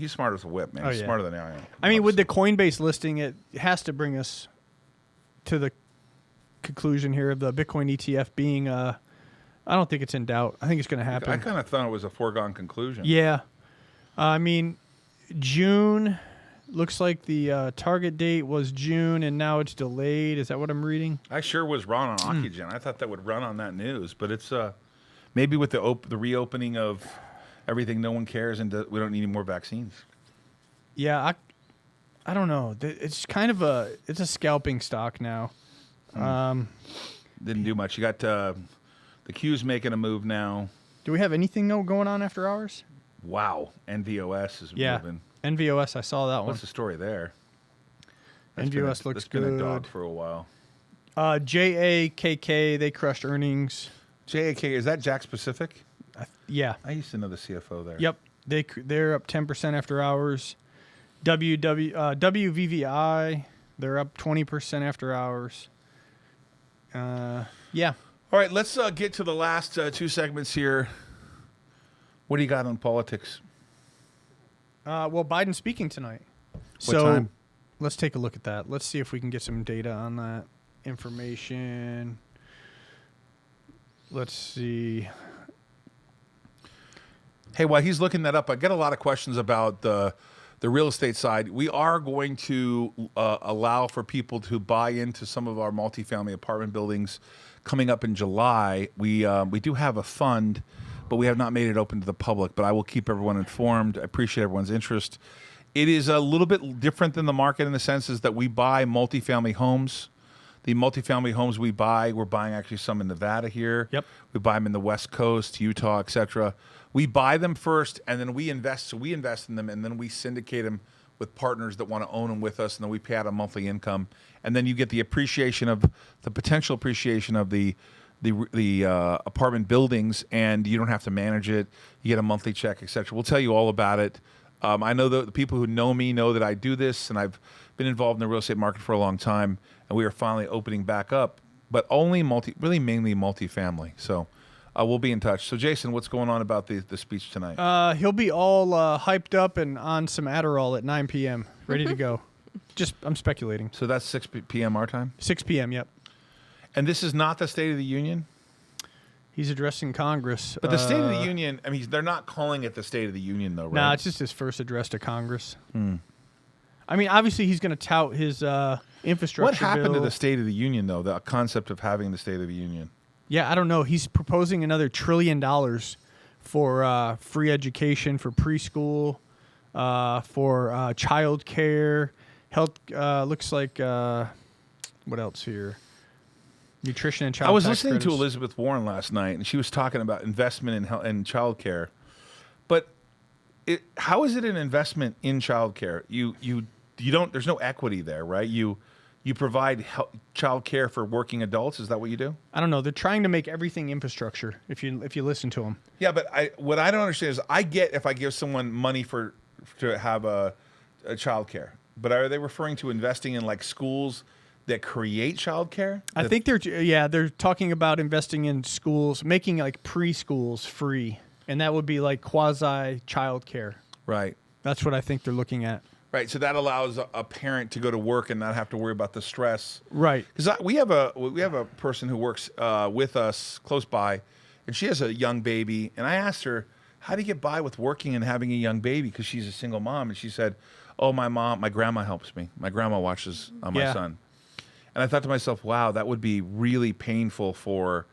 a whip, man. Oh, He's yeah. smarter than I am. I mean, with the Coinbase listing, it has to bring us to the conclusion here of the Bitcoin ETF being. I don't think it's in doubt. I think it's going to happen. I kind of thought it was a foregone conclusion. Yeah. I mean, June looks like the target date was June, and now it's delayed. Is that what I'm reading? I sure was wrong on Oxygen. I thought that would run on that news, but it's maybe with the reopening of everything, no one cares, and we don't need any more vaccines. Yeah, I don't know. It's kind of it's a scalping stock now. Didn't do much. You got the Q's making a move now. Do we have anything going on after hours? Wow, NVOS is Yeah, moving. NVOS. I saw that one. What's the story there? NVOS looks That's been a dog good. for a while. JAKK. They crushed earnings. JAK, is that Jack specific? Yeah. I used to know the CFO there. Yep. They're up 10% after hours. WVVI. They're up 20% after hours. Yeah. All right, let's get to the last 2 segments here. What do you got on politics? Well, Biden's speaking tonight. What time? Let's take a look at that. Let's see if we can get some data on that information. Let's see. Hey, while he's looking that up, I get a lot of questions about the real estate side. We are going to allow for people to buy into some of our multifamily apartment buildings coming up in July. We do have a fund, but we have not made it open to the public. But I will keep everyone informed. I appreciate everyone's interest. It is a little bit different than the market in the sense is that we buy multifamily homes. The multifamily homes we buy, we're buying actually some in Nevada here. Yep. We buy them in the West Coast, Utah, etc. We buy them first, and then we invest. So we invest in them, and then we syndicate them with partners that want to own them with us, and then we pay out a monthly income. And then you get the appreciation of the potential appreciation of the apartment buildings, and you don't have to manage it. You get a monthly check, etc. We'll tell you all about it. I know the people who know me know that I do this, and I've been involved in the real estate market for a long time, and we are finally opening back up but only really mainly multifamily. So we'll be in touch. So Jason, what's going on about the speech tonight? He'll be all hyped up and on some Adderall at 9 p.m. ready to go. I'm speculating. So that's 6 p.m. our time? 6 p.m., yep. And this is not the State of the Union? He's addressing Congress. But the State of the Union, I mean, they're not calling it the State of the Union, though, right? Nah, it's just his first address to Congress. I mean, obviously, he's going to tout his infrastructure What happened to bill. the State of the Union, though, the concept of having the State of the Union? Yeah, I don't know. He's proposing another $1 trillion for free education, for preschool, for child care, health. Looks like what else here? Nutrition and child. I was tax listening to credits. Elizabeth Warren last night, and she was talking about investment in health and child care. But how is it an investment in child care? You don't. There's no equity there, right? You provide child care for working adults. Is that what you do? I don't know. They're trying to make everything infrastructure. If you listen to them. Yeah, but what I don't understand is I get if I give someone money to have a child care, but are they referring to investing in like schools that create child care? I think they're talking about investing in schools, making like preschools free, and that would be like quasi child care. Right. That's what I think they're looking at. Right, so that allows a parent to go to work and not have to worry about the stress. Right. Because we have a person who works with us close by, and she has a young baby. And I asked her, "How do you get by with working and having a young baby?" Because she's a single mom, and she said, "Oh, my grandma helps me. My grandma watches my Yeah. son." And I thought to myself, "Wow, that would be really painful for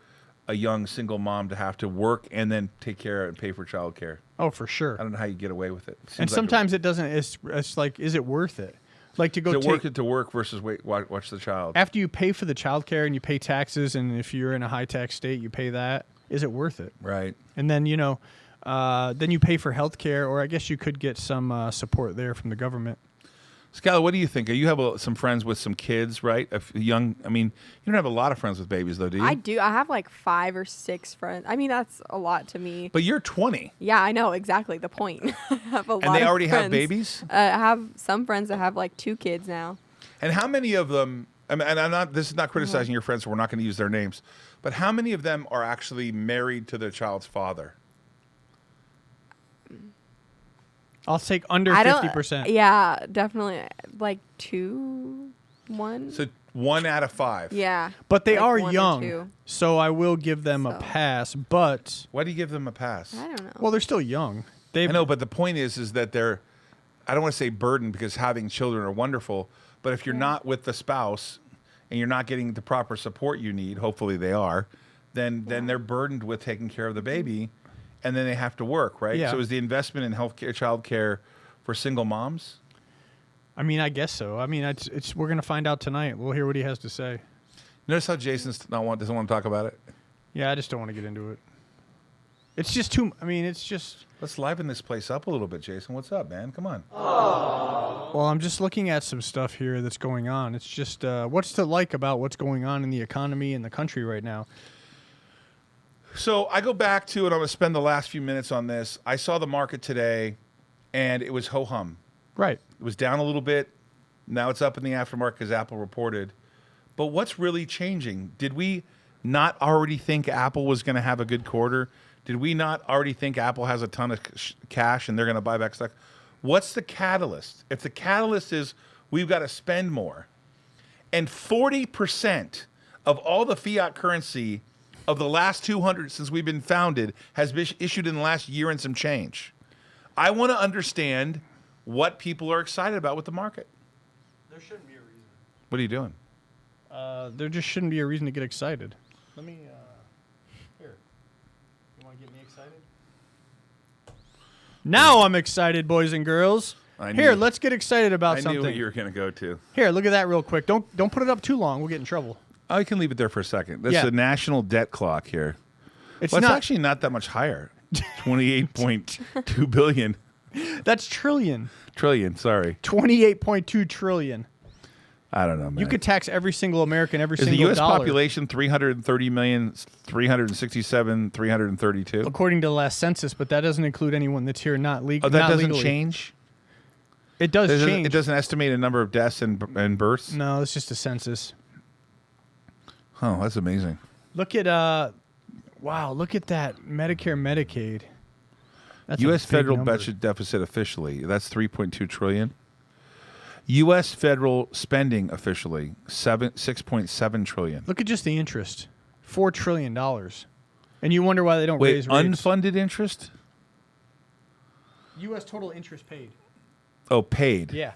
a young single mom to have to work and then take care and pay for childcare." Oh, for sure. I don't know how you get away with it. Seems And like sometimes it doesn't. It's like, is it worth it? Like to go is it take worth it to work versus watch the child? after you pay for the child care and you pay taxes, and if you're in a high tax state, you pay that. Is it worth it? Right. And then then you pay for health care, or I guess you could get some support there from the government. Skylar, what do you think? You have some friends with some kids, right? You don't have a lot of friends with babies, though, do you? I do. I have like 5 or 6 friends. I mean, that's a lot to me. But you're 20. Yeah, I know exactly the point. I have a lot. And they of already have friends. babies? I have some friends that have like 2 kids now. And how many of them, and this is not criticizing your friends, so we're not going to use their names, but how many of them are actually married to their child's father? I'll take under I don't. 50%. Yeah, definitely. Like 2, 1. So 1 out of 5. Yeah. But they like are 1 or young, 2. so I will give them a So. pass. But Why do you give them a pass? I don't know. well, they're still young. I know, but the point is that they're, I don't want to say burdened because having children are wonderful, but if you're not with the spouse and you're not getting the proper support you need, hopefully they are, then they're burdened with taking care of the baby, and then they have to work, right? Yeah. So is the investment in healthcare, childcare for single moms? I mean, I guess so. I mean, it's we're gonna find out tonight. We'll hear what he has to say. Notice how Jason's doesn't want to talk about it. Yeah, I just don't want to get into it. It's just too. I mean, it's just. Let's liven this place up a little bit, Jason. What's up, man? Come on. Well, I'm just looking at some stuff here that's going on. It's just what's to like about what's going on in the economy and the country right now. So I go back to, and I'm going to spend the last few minutes on this. I saw the market today, and it was ho-hum. Right. It was down a little bit. Now it's up in the aftermarket because Apple reported. But what's really changing? Did we not already think Apple was going to have a good quarter? Did we not already think Apple has a ton of cash and they're going to buy back stock? What's the catalyst? If the catalyst is we've got to spend more, and 40% of all the fiat currency of the last 200 since we've been founded has been issued in the last year and some change. I want to understand what people are excited about with the market. There shouldn't be a reason. What are you doing? There just shouldn't be a reason to get excited. Let me. Here. You want to get me excited? Now I'm excited, boys and girls. I Here, knew- let's get excited about I something. knew what you were going to go to. Here, look at that real quick. Don't put it up too long. We'll get in trouble. Oh, you can leave it there for a second. That's Yeah. the national debt clock here. It's Well, not. actually not that much higher. 28.2 billion. That's trillion. Trillion, sorry. 28.2 trillion. I don't know, man. You could tax every single American, every Is the single U.S. dollar. population 330,367,332? According to the last census, but that doesn't include anyone that's here not legal. Oh, that not doesn't legally. change? It does change. It doesn't estimate a number of deaths and births? No, it's just a census. Oh, that's amazing. Look at wow, look at that Medicare, Medicaid. That's a U.S. big federal number. budget deficit officially, that's 3.2 trillion. U.S. federal spending officially, 6.7 trillion. Look at just the interest, $4 trillion, and you wonder why they don't Wait, raise rates. unfunded interest? U.S. total interest paid. Oh, paid. Yeah,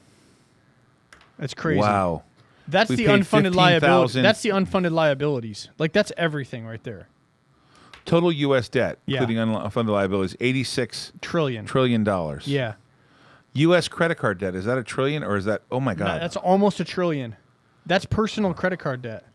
that's crazy. Wow. That's We the paid unfunded liabilities. 15,000. That's the unfunded liabilities. Like that's everything right there. Total U.S. debt, Yeah. including unfunded liabilities, $86 Trillion. trillion dollars. Yeah, U.S. credit card debt, is that a trillion or is that? Oh my No, God! that's almost $1 trillion. That's personal credit card debt.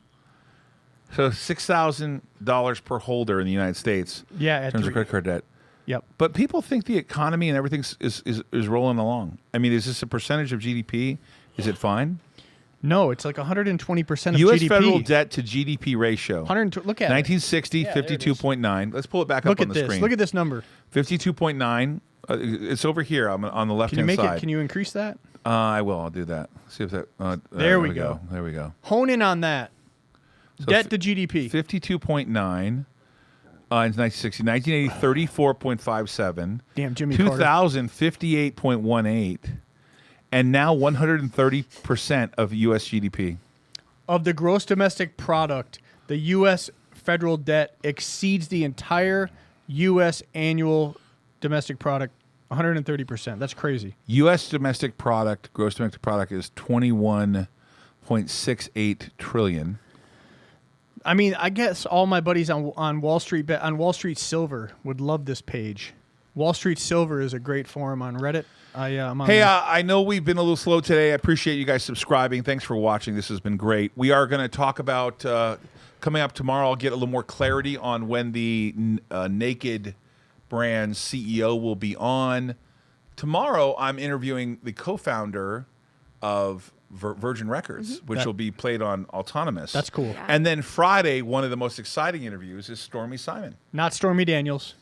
So $6,000 per holder in the United States Yeah, in at terms three. of credit card debt. Yep. But people think the economy and everything is rolling along. I mean, is this a percentage of GDP? Is it fine? No, it's like 120% of U.S. GDP. federal debt to GDP ratio. 100. Look at it. 1960, Yeah, there it is. 52.9. Let's pull it back Look up on at the this. screen. Look at this number. 52.9. It's over here on the Can you left-hand make side. it? Can you increase that? I will. I'll do that. See if that. There we go. There we go. Hone in on that. So Debt to GDP. 52.9 in 1960. 1980, 34.57. Damn, Jimmy Carter. 2000, 58.18. And now 130% of U.S. GDP. Of the gross domestic product, the U.S. federal debt exceeds the entire U.S. annual domestic product 130%. That's crazy. U.S. domestic product, gross domestic product is 21.68 trillion. I mean, I guess all my buddies on Wall Street Wall Street Silver would love this page. Wall Street Silver is a great forum on Reddit. I'm on Hey, there. I know we've been a little slow today. I appreciate you guys subscribing. Thanks for watching. This has been great. We are going to talk about coming up tomorrow. I'll get a little more clarity on when the Naked Brand's CEO will be on. Tomorrow, I'm interviewing the co-founder of Virgin Records, which will be played on Autonomous. That's cool. Yeah. And then Friday, one of the most exciting interviews is Stormy Simon. Not Stormy Daniels.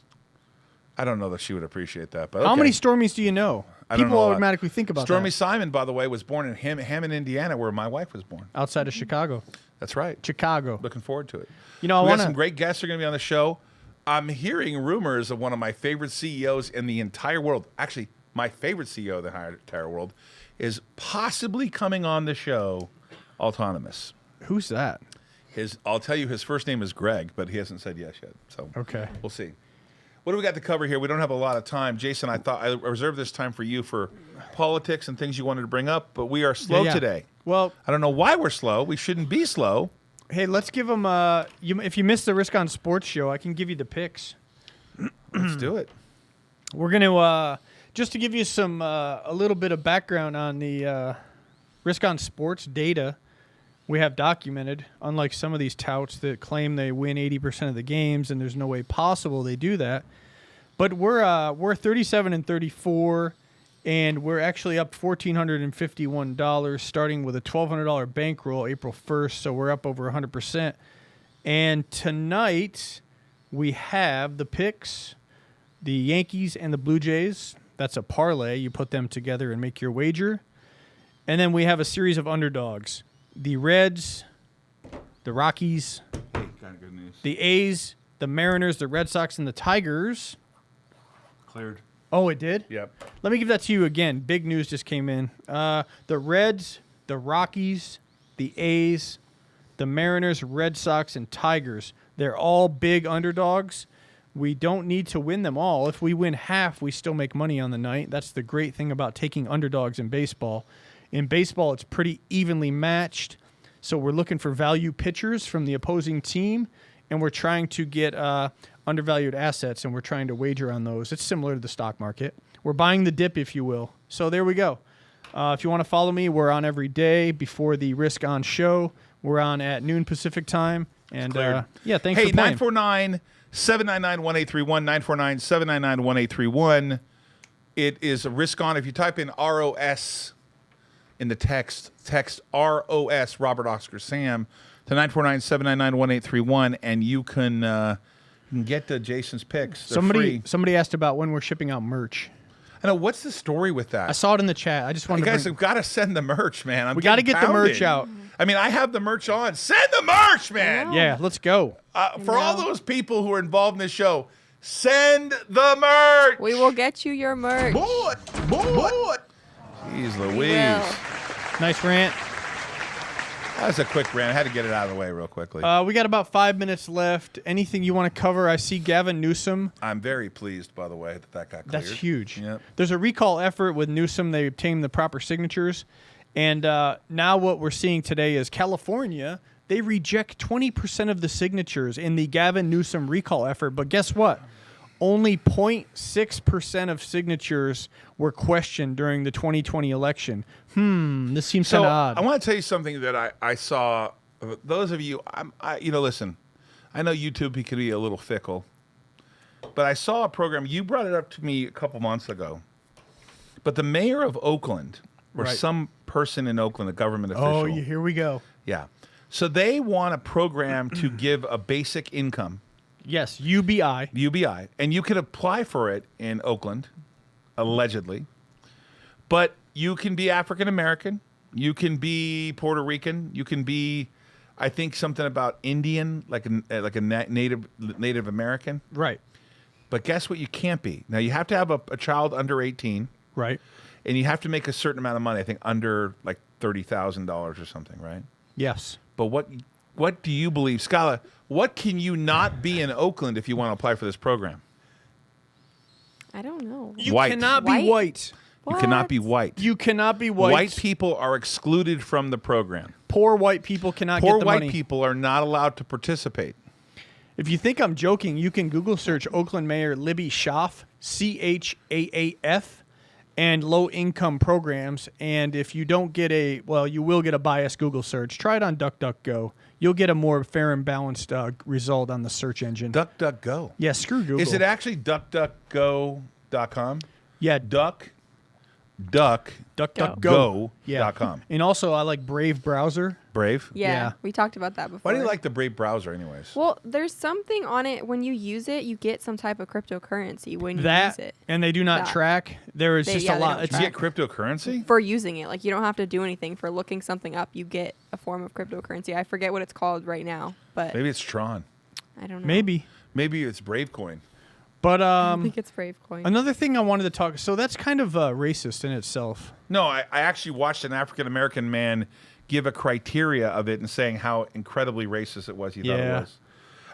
I don't know that she would appreciate that, but How okay. many Stormies do you know? I don't People know a lot. automatically think about Stormy that. Simon, by the way, was born in Hammond, Indiana, where my wife was born. Outside of Chicago. That's right. Chicago. Looking forward to it. You know, I we got want some to. great guests are going to be on the show. I'm hearing rumors of one of my favorite CEOs in the entire world. Actually, my favorite CEO in the entire world is possibly coming on the show. Autonomous. Who's that? I'll tell you, his first name is Greg, but he hasn't said yes yet. So Okay. we'll see. What do we got to cover here? We don't have a lot of time. Jason, I thought I reserved this time for you for politics and things you wanted to bring up, but we are slow Yeah. today. Well, I don't know why we're slow. We shouldn't be slow. hey, let's give them. If you missed the Risk on Sports show, I can give you the picks. Let's do it. We're gonna just to give you some a little bit of background on the Risk on Sports data we have documented. Unlike some of these touts that claim they win 80% of the games, and there's no way possible they do that. But we're 37 and 34, and we're actually up $1,451, starting with a $1,200 bankroll April 1st. So we're up over 100%. And tonight we have the picks. The Yankees and the Blue Jays. That's a parlay. You put them together and make your wager. And then we have a series of underdogs. The Reds, the Rockies, Hey, kind of good news. the A's, the Mariners, the Red Sox, and the Tigers. Cleared. Oh, it did? Yep. Let me give that to you again. Big news just came in. The Reds, the Rockies, the A's, the Mariners, Red Sox, and Tigers. They're all big underdogs. We don't need to win them all. If we win half, we still make money on the night. That's the great thing about taking underdogs in baseball. In baseball, it's pretty evenly matched. So we're looking for value pitchers from the opposing team, and we're trying to get undervalued assets, and we're trying to wager on those. It's similar to the stock market. We're buying the dip, if you will. So there we go. If you want to follow me, we're on every day before the Risk On show. We're on at noon Pacific time. And Cleared. yeah, thanks Hey, for playing. 949-799-1831, 949-799-1831. It is a Risk On. If you type in ROS in the text ROS, Robert Oscar Sam, to 949-799-1831, and you can get to Jason's picks. They're free. Somebody asked about when we're shipping out merch. I know, what's the story with that? I saw it in the chat. I just wanted You to guys bring, have got to send the merch, man. we got to getting get the merch pounded. out. I mean, I have the merch on. Send the merch, man. Yeah, let's go. For all those people who are involved in this show, send the merch. We will get you your merch. Boy. Jeez We Louise. will. Nice rant. That was a quick rant. I had to get it out of the way real quickly. We got about 5 minutes left. Anything you want to cover? I see Gavin Newsom. I'm very pleased, by the way, that got cleared. That's huge. Yep. There's a recall effort with Newsom. They obtained the proper signatures. And now what we're seeing today is California, they reject 20% of the signatures in the Gavin Newsom recall effort. But guess what? Only 0.6% of signatures were questioned during the 2020 election. This seems So kind of odd. I want to tell you something that I saw. Those of you, listen, I know YouTube can be a little fickle, but I saw a program. You brought it up to me a couple months ago. But the mayor of Oakland, or Right. some person in Oakland, a government official. Oh, here we go. Yeah. So they want a program to give a basic income, Yes, UBI. UBI, and you can apply for it in Oakland, allegedly. But you can be African American, you can be Puerto Rican, you can be, I think, something about Indian, like a Native American. Right, But guess what? You can't be. Now you have to have a child under 18, right. and you have to make a certain amount of money. I think under like $30,000 or something, right? Yes. But what do you believe, Scala? What can you not be in Oakland if you want to apply for this program? I don't know. You White. cannot be White? white. You cannot be white. You cannot be white. White people are excluded from the program. Poor white people cannot Poor get the white money. people are not allowed to participate. If you think I'm joking, you can Google search Oakland Mayor Libby Schaaf, CHAAF, and low-income programs. And if you don't get you will get a biased Google search. Try it on DuckDuckGo. You'll get a more fair and balanced result on the search engine. DuckDuckGo. Yeah, screw Google. Is it actually DuckDuckGo.com? Yeah, DuckDuckGo.com. yeah. And also, I like Brave browser. Brave? Yeah, Yeah. we talked about that before. Why do you like the Brave browser anyways? Well, there's something on it when you use it, you get some type of cryptocurrency when you That use it. and they do not That. track. There is just Yeah, a they lot. don't It's you track. get cryptocurrency? For using it, like you don't have to do anything for looking something up. You get a form of cryptocurrency. I forget what it's called right now, but Maybe it's Tron. I don't know. maybe. Maybe it's Bravecoin. But I think it's Bravecoin. another thing I wanted to talk. So that's kind of racist in itself. No, I actually watched an African American man give a criteria of it and saying how incredibly racist it was. He thought Yeah. it was.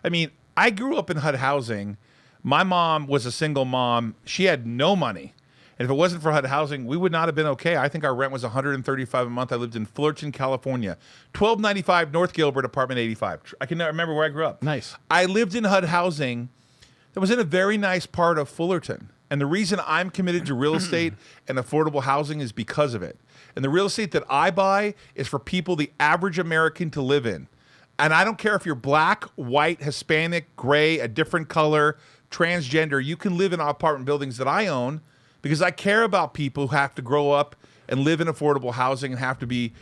I mean, I grew up in HUD housing. My mom was a single mom. She had no money. And if it wasn't for HUD housing, we would not have been okay. I think our rent was $135 a month. I lived in Fullerton, California. 1295 North Gilbert, apartment 85. I can never remember where I grew up. Nice. I lived in HUD housing that was in a very nice part of Fullerton. And the reason I'm committed to real estate and affordable housing is because of it. And the real estate that I buy is for people, the average American, to live in. And I don't care if you're black, white, Hispanic, gray, a different color, transgender. You can live in apartment buildings that I own because I care about people who have to grow up and live in affordable housing and have to be,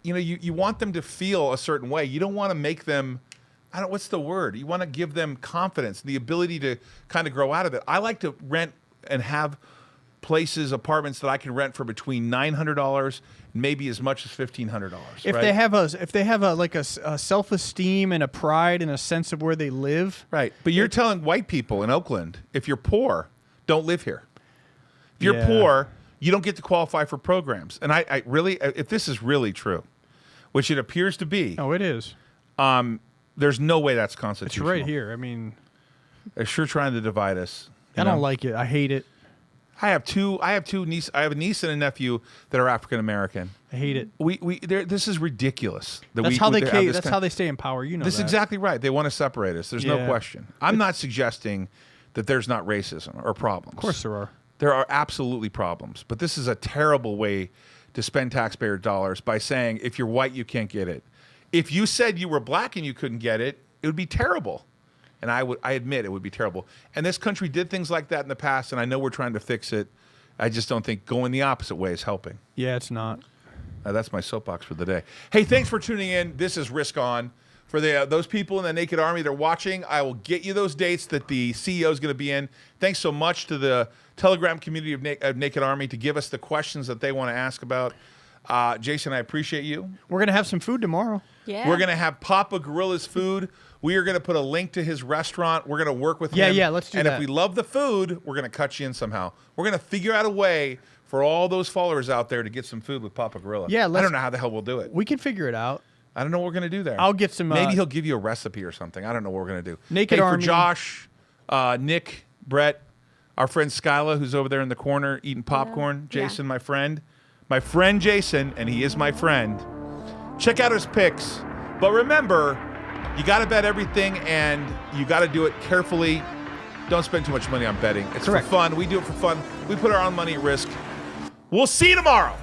you want them to feel a certain way. You don't want to make them, what's the word? You want to give them confidence, the ability to kind of grow out of it. I like to rent and have apartments that I can rent for between $900 and maybe as much as $1,500. If right? they have a self-esteem and a pride and a sense of where they live. Right. But you're telling white people in Oakland, if you're poor, don't live here. If you're Yeah. poor, you don't get to qualify for programs. And I really, if this is really true, which it appears to be, Oh, it is. there's no way that's It's constitutional. right here. I mean, They're sure trying to divide us. I don't like it. I hate it. I have two nieces. I have a niece and a nephew that are African American. I hate it. This is ridiculous. That's how they stay in power. You know This is that. exactly right. They want to separate us. There's no Yeah. question. I'm not suggesting that there's not racism or problems. Of course there are. There are absolutely problems, but this is a terrible way to spend taxpayer dollars by saying if you're white, you can't get it. If you said you were black and you couldn't get it, it would be terrible. And I admit it would be terrible. And this country did things like that in the past, and I know we're trying to fix it. I just don't think going the opposite way is helping. Yeah, it's not. That's my soapbox for the day. Hey, thanks for tuning in. This is Risk On. For those people in the Naked Army that are watching, I will get you those dates that the CEO is going to be in. Thanks so much to the Telegram community of Naked Army to give us the questions that they want to ask about. Jason, I appreciate you. We're gonna have some food tomorrow. Yeah. We're going to have Papa Gorilla's food. We are going to put a link to his restaurant. We're going to work with him. Yeah, let's do and that. if we love the food, we're going to cut you in somehow. We're going to figure out a way for all those followers out there to get some food with Papa Gorilla. Yeah, I don't know how the hell we'll do it. We can figure it out. I don't know what we're going to do there. I'll get some. Maybe he'll give you a recipe or something. I don't know what we're going to do. Naked hey, Army. For Josh, Nick, Brett, our friend Skyla, who's over there in the corner eating popcorn. Yeah. Jason, my friend Jason, and he is my friend. Check out his picks. But remember, you got to bet everything, and you got to do it carefully. Don't spend too much money on betting. It's Correct. for fun. We do it for fun. We put our own money at risk. We'll see you tomorrow.